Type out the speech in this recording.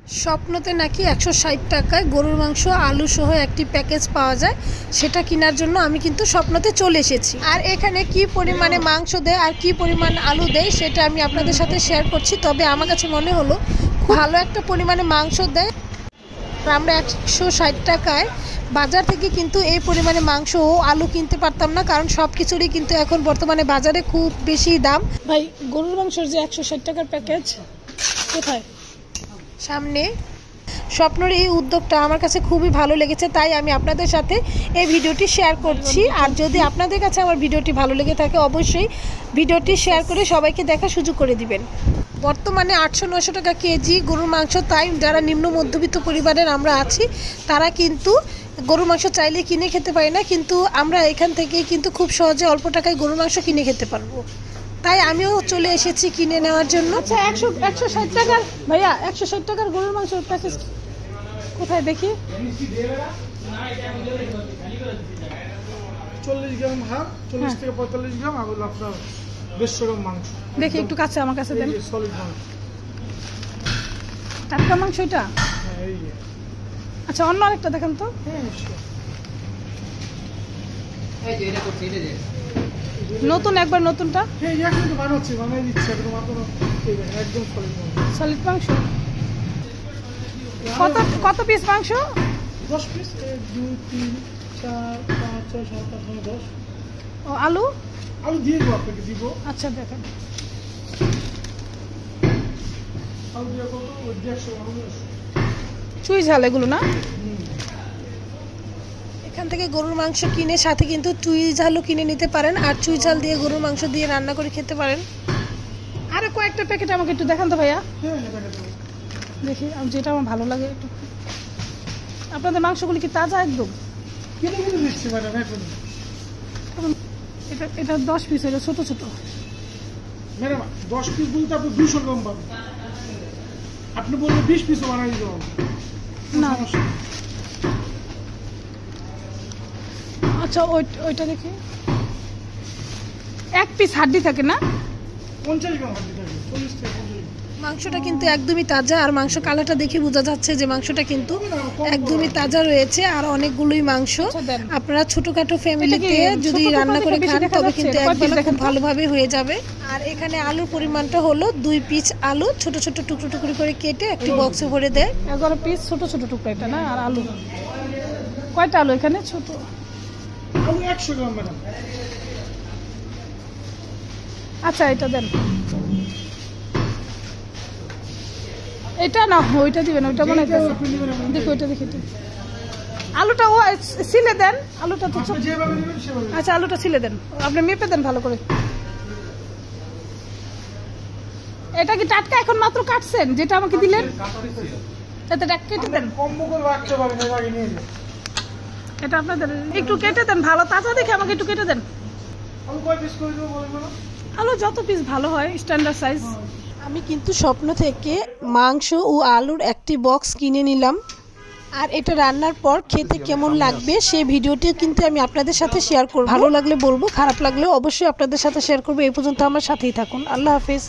স্বপ্নতে নাকি 160 টাকায় গরুর মাংস আলু সহ একটি প্যাকেজ পাওয়া যায়, সেটা কেনার জন্য আমি কিন্তু স্বপ্নতে চলে এসেছি। আর এখানে কি পরিমাণে মাংস দেয় আর কি পরিমাণ আলু দেয় সেটা আমি আপনাদের সাথে শেয়ার করছি। তবে আমার কাছে মনে হলো ভালো একটা পরিমাণে মাংস দেয়। আমরা 160 টাকায় বাজার থেকে কিন্তু এই পরিমাণে মাংস ও আলু কিনতে পারতাম না, কারণ সব কিছুরই কিন্তু এখন বর্তমানে বাজারে খুব বেশি দাম। ভাই, গরুর মাংসের যে 160 টাকার প্যাকেজ কোথায়? সামনে। স্বপ্নর এই উদ্যোগটা আমার কাছে খুবই ভালো লেগেছে, তাই আমি আপনাদের সাথে এই ভিডিওটি শেয়ার করছি। আর যদি আপনাদের কাছে আমার ভিডিওটি ভালো লেগে থাকে অবশ্যই ভিডিওটি শেয়ার করে সবাইকে দেখার সুযোগ করে দিবেন। বর্তমানে 800-900 টাকা কেজি গরুর মাংস, তাই যারা নিম্ন মধ্যবিত্ত পরিবারের আমরা আছি তারা কিন্তু গরুর মাংস চাইলে কিনে খেতে পারি না, কিন্তু আমরা এখান থেকে কিন্তু খুব সহজে অল্প টাকায় গরুর মাংস কিনে খেতে পারবো। তাই আমিও চলে এসেছি কিনে নেওয়ার জন্য। আচ্ছা, 160 টাকার ভাইয়া 160 টাকার গরুর মাংসের প্যাকেজ কোথায় দেখি? 40 গ্রাম হাফ, 40 থেকে 45 গ্রাম আর আপনার 150 গ্রাম মাংস। দেখি একটু কাছে আমার কাছে দেন। সলিড মাংস, টাটকা মাংস এটা। এই আচ্ছা, অন্য আরেকটা দেখেন তো। এই যে এটা করতে এটা যে নতুন, একবার নতুনটা। হ্যাঁ, এখন তো বানাচ্ছি, বানাই দিচ্ছি একদম আপনারা একদম সলিড মাংস। কত পিস মাংস? 10 পিস। 1 2 3 4 5 6 7 8 9 10। ও আলু দিয়ে দেবো আপনাকে, দিব। আচ্ছা দেখেন, আলু দিয়ে কত? 150 গ্রাম। চুই ঝাল এগুলো না? এখান থেকে গরুর মাংস কিনে সাথে কিন্তু চুই ঝালও কিনে নিতে পারেন, আর চুই ঝাল দিয়ে গরুর মাংস দিয়ে রান্না করে খেতে পারেন। আরে কয়েকটা প্যাকেট আমাকে একটু দেখান তো ভাইয়া। হ্যাঁ, দেখি যেটা আমার ভালো লাগে একটু। আপনাদের মাংসগুলি কি তাজা একদম? কিনে দিচ্ছি ম্যাডাম এখন। এটা 10 পিস, এটা ছোট ছোট। ম্যাডাম 10 পিস বলতে আপনি 200 গ্রাম পাবেন। আপনি বললে 20 পিসও বানাই দিতে হবে না। আচ্ছা, ওইটা দেখি। 1 পিস হাড্ডি থাকে না? 50 গ্রাম হাড্ডি থাকে, 40 থেকে 50 গ্রাম। মাংসটা কিন্তু একদমই তাজা, আর মাংস কালারটা দেখে বোঝা যাচ্ছে যে মাংসটা কিন্তু একদমই তাজা রয়েছে। আর অনেকগুলোই মাংস। আপনারা ছোটখাটো ফ্যামিলিতে যদি রান্না করে খান তবে কিন্তু একবেলা খুব ভালোভাবে হয়ে যাবে। আর এখানে আলুর পরিমাণটা হলো 2 পিস আলু ছোট ছোট টুকরো টুকরো করে কেটে একটি বক্সে ভরে দেয়। 11 পিস ছোট ছোট টুকরো এটা না? আর আলু কয়টা আলু এখানে? ছোট আলু 100 গ্রাম ম্যাডাম। আচ্ছা, এটা দেন। এটা না, ওইটা দিবেন, ওইটা মনে হয়। দেখো ওইটা দেখি। আলুটা ও ছিলে দেন। আলুটা তো যেভাবে নেবেন সেভাবে। আচ্ছা, আলুটা ছিলে দেন, আপনি মেপে দেন ভালো করে। এটা কি টাটকা এখন মাত্র কাটছেন যেটা আমাকে দিলেন? এটা কেটে দেন, কম্বো করে রাখতে পারেন, এর আগে নিয়ে যান। এটা আপনাদের একটু কেটে দেন, ভালো তাজা দেখে আমাকে একটু কেটে দেন। আলু কয় পিস করে দেবো বলেন না? আলু যত পিস ভালো হয়, স্ট্যান্ডার্ড সাইজ। আমি কিন্তু স্বপ্ন থেকে মাংস ও আলুর একটি বক্স কিনে নিলাম, আর এটা রান্নার পর খেতে কেমন লাগবে সেই ভিডিওটি কিন্তু আমি আপনাদের সাথে শেয়ার করব। ভালো লাগলে বলবো, খারাপ লাগলে অবশ্যই আপনাদের সাথে শেয়ার করবো। এই পর্যন্ত আমার সাথেই থাকুন। আল্লাহ হাফেজ।